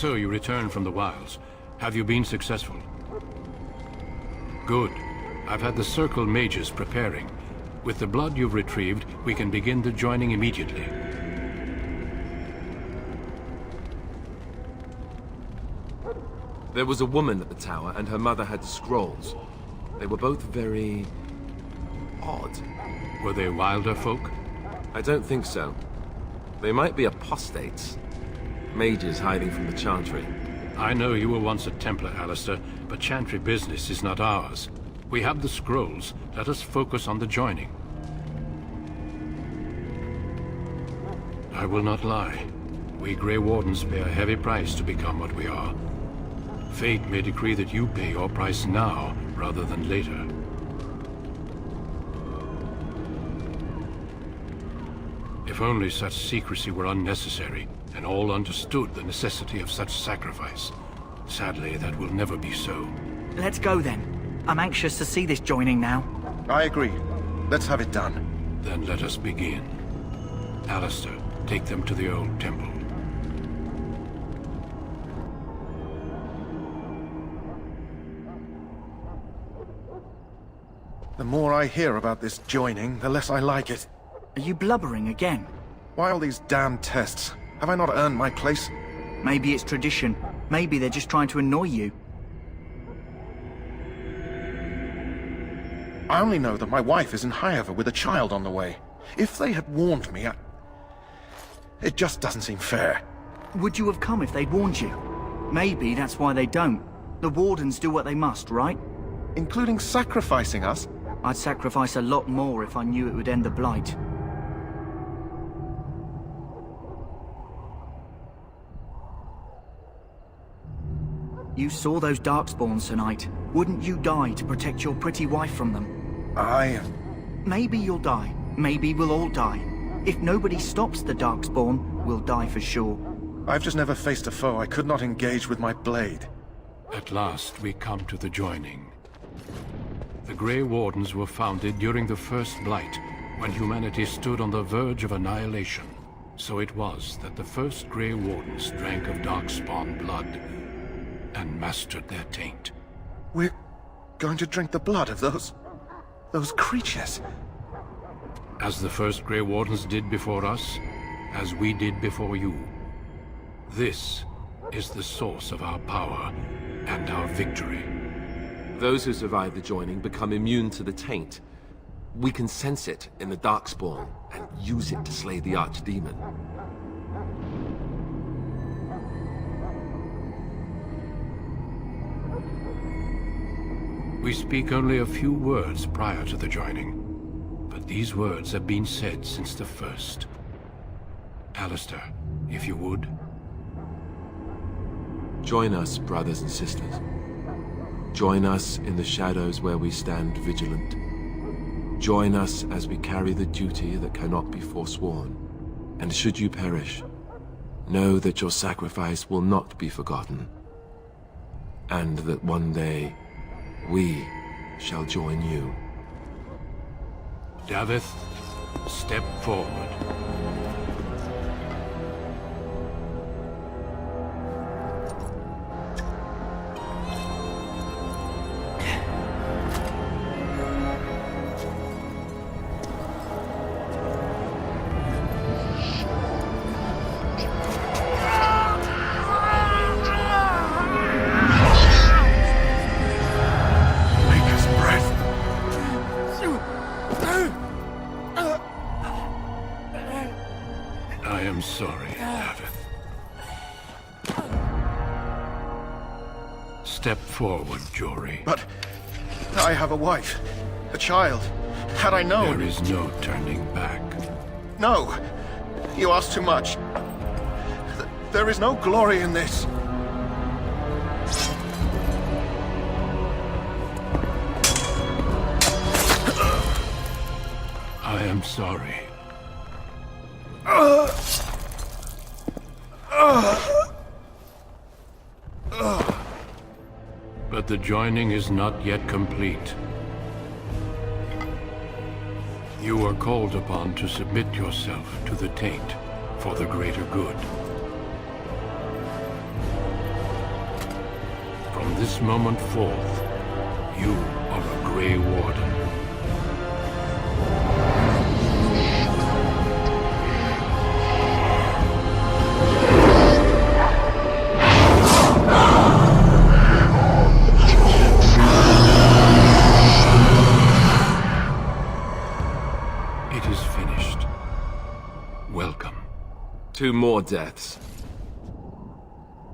So you returned from the wilds. Have you been successful? Good. I've had the Circle mages preparing. With the blood you've retrieved, we can begin the joining immediately. There was a woman at the tower, and her mother had scrolls. They were both very... odd. Were they wilder folk? I don't think so. They might be apostates. Mages hiding from the Chantry. I know you were once a Templar, Alistair, but Chantry business is not ours. We have the scrolls. Let us focus on the joining. I will not lie. We Grey Wardens pay a heavy price to become what we are. Fate may decree that you pay your price now, rather than later. If only such secrecy were unnecessary, and all understood the necessity of such sacrifice. Sadly, that will never be so. Let's go then. I'm anxious to see this joining now. I agree. Let's have it done. Then let us begin. Alistair, take them to the old temple. The more I hear about this joining, the less I like it. Are you blubbering again? Why all these damn tests? Have I not earned my place? Maybe it's tradition. Maybe they're just trying to annoy you. I only know that my wife is in Highever with a child on the way. If they had warned me, it just doesn't seem fair. Would you have come if they'd warned you? Maybe that's why they don't. The Wardens do what they must, right? Including sacrificing us? I'd sacrifice a lot more if I knew it would end the Blight. You saw those Darkspawns tonight. Wouldn't you die to protect your pretty wife from them? Maybe you'll die. Maybe we'll all die. If nobody stops the Darkspawn, we'll die for sure. I've just never faced a foe I could not engage with my blade. At last, we come to the joining. The Grey Wardens were founded during the First Blight, when humanity stood on the verge of annihilation. So it was that the first Grey Wardens drank of Darkspawn blood and mastered their taint. We're going to drink the blood of those creatures. As the first Grey Wardens did before us, as we did before you. This is the source of our power and our victory. Those who survive the joining become immune to the taint. We can sense it in the Darkspawn and use it to slay the Archdemon. We speak only a few words prior to the joining, but these words have been said since the first. Alistair, if you would. Join us, brothers and sisters. Join us in the shadows where we stand vigilant. Join us as we carry the duty that cannot be forsworn. And should you perish, know that your sacrifice will not be forgotten. And that one day, we shall join you. Davith, step forward. I am sorry, Davith. Step forward, Jory. But I have a wife, a child. Had I known... There is no turning back. No! You ask too much. There is no glory in this. I am sorry. But the joining is not yet complete. You are called upon to submit yourself to the taint for the greater good. From this moment forth, you are a Grey Warden. It is finished. Welcome. 2 more deaths.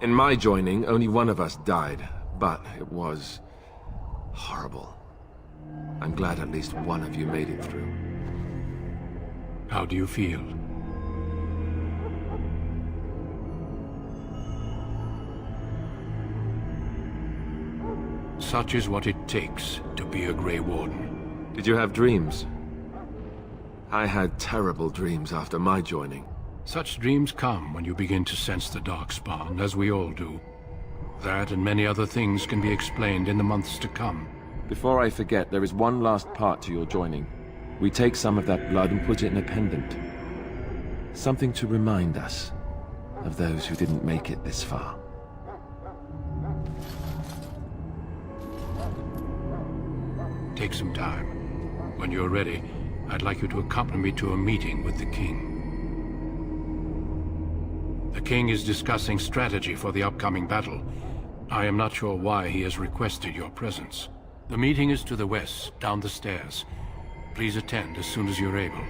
In my joining, only one of us died, but it was horrible. I'm glad at least one of you made it through. How do you feel? Such is what it takes to be a Grey Warden. Did you have dreams? I had terrible dreams after my joining. Such dreams come when you begin to sense the Darkspawn, as we all do. That and many other things can be explained in the months to come. Before I forget, there is one last part to your joining. We take some of that blood and put it in a pendant. Something to remind us of those who didn't make it this far. Take some time. When you're ready, I'd like you to accompany me to a meeting with the King. The King is discussing strategy for the upcoming battle. I am not sure why he has requested your presence. The meeting is to the west, down the stairs. Please attend as soon as you're able.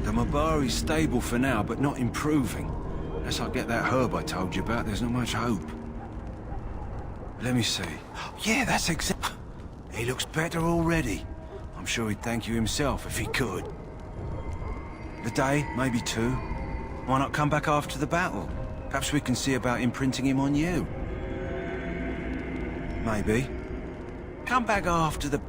The Mabari's stable for now, but not improving. Unless I get that herb I told you about, there's not much hope. Let me see. Yeah, that's exact. He looks better already. I'm sure he'd thank you himself if he could. A day, maybe 2. Why not come back after the battle? Perhaps we can see about imprinting him on you. Maybe. Come back after the...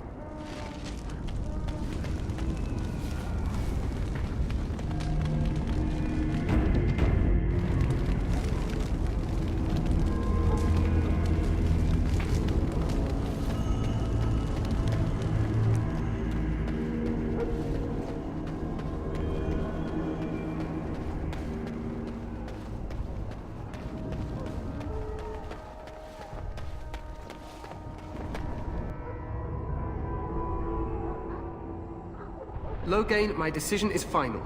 Loghain, my decision is final.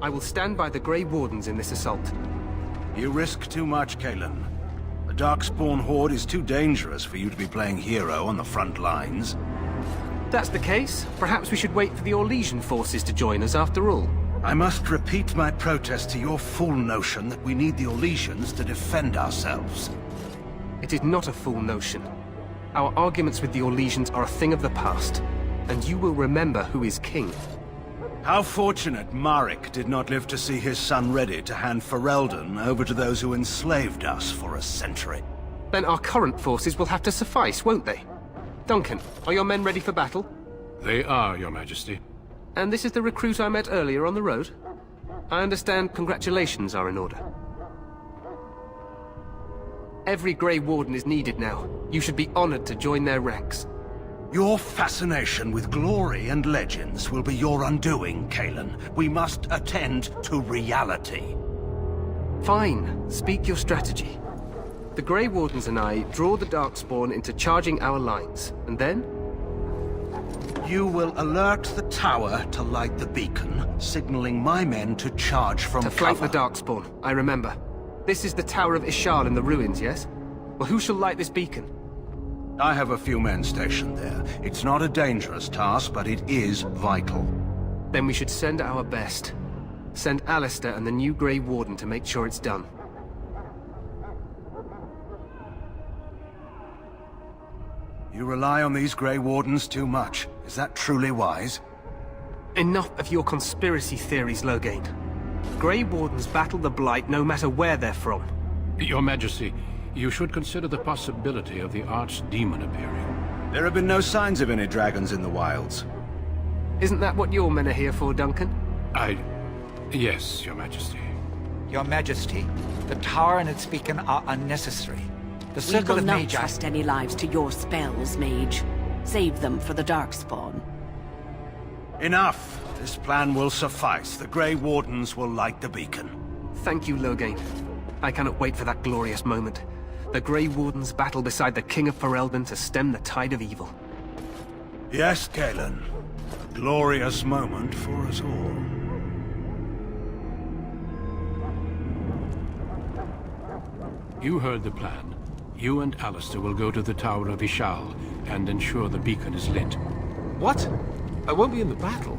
I will stand by the Grey Wardens in this assault. You risk too much, Cailan. The Darkspawn Horde is too dangerous for you to be playing hero on the front lines. If that's the case, perhaps we should wait for the Orlesian forces to join us after all. I must repeat my protest to your fool notion that we need the Orlesians to defend ourselves. It is not a fool notion. Our arguments with the Orlesians are a thing of the past, and you will remember who is king. How fortunate Marek did not live to see his son ready to hand Ferelden over to those who enslaved us for a century. Then our current forces will have to suffice, won't they? Duncan, are your men ready for battle? They are, Your Majesty. And this is the recruit I met earlier on the road? I understand congratulations are in order. Every Grey Warden is needed now. You should be honored to join their ranks. Your fascination with glory and legends will be your undoing, Kalen. We must attend to reality. Fine. Speak your strategy. The Grey Wardens and I draw the Darkspawn into charging our lines, and then? You will alert the tower to light the beacon, signaling my men to charge from To flank cover. the Darkspawn, I remember. This is the Tower of Ishal in the ruins, yes? Well, who shall light this beacon? I have a few men stationed there. It's not a dangerous task, but it is vital. Then we should send our best. Send Alistair and the new Grey Warden to make sure it's done. You rely on these Grey Wardens too much. Is that truly wise? Enough of your conspiracy theories, Loghain. Grey Wardens battle the Blight no matter where they're from. Your Majesty, you should consider the possibility of the Archdemon appearing. There have been no signs of any dragons in the wilds. Isn't that what your men are here for, Duncan? Yes, Your Majesty. Your Majesty, the tower and its beacon are unnecessary. The We Circle will of not Magi... trust any lives to your spells, Mage. Save them for the Darkspawn. Enough! This plan will suffice. The Grey Wardens will light the beacon. Thank you, Loghain. I cannot wait for that glorious moment. The Grey Wardens battle beside the King of Ferelden to stem the tide of evil. Yes, Kalen. A glorious moment for us all. You heard the plan. You and Alistair will go to the Tower of Ishal and ensure the beacon is lit. What? I won't be in the battle.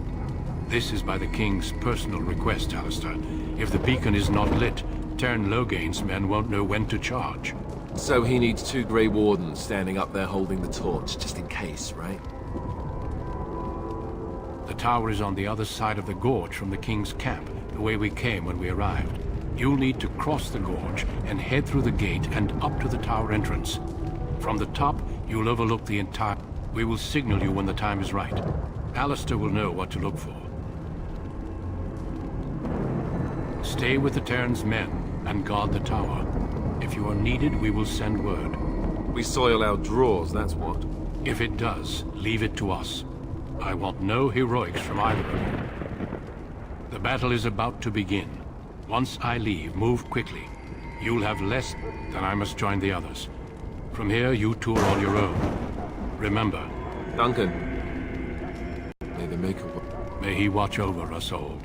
This is by the King's personal request, Alistair. If the beacon is not lit, Tern Loghain's men won't know when to charge. So he needs 2 Grey Wardens standing up there holding the torch, just in case, right? The tower is on the other side of the gorge from the King's camp, the way we came when we arrived. You'll need to cross the gorge and head through the gate and up to the tower entrance. From the top, you'll overlook the entire... We will signal you when the time is right. Alistair will know what to look for. Stay with the Terran's men and guard the tower. If you are needed, we will send word. We soil our drawers, that's what. If it does, leave it to us. I want no heroics from either of you. The battle is about to begin. Once I leave, move quickly. You'll have less, then I must join the others. From here, you two are on your own. Remember, Duncan. May the Maker... may he watch over us all.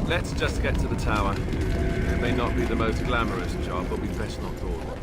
Let's just get to the tower. It may not be the most glamorous job, but we'd best not dawdle.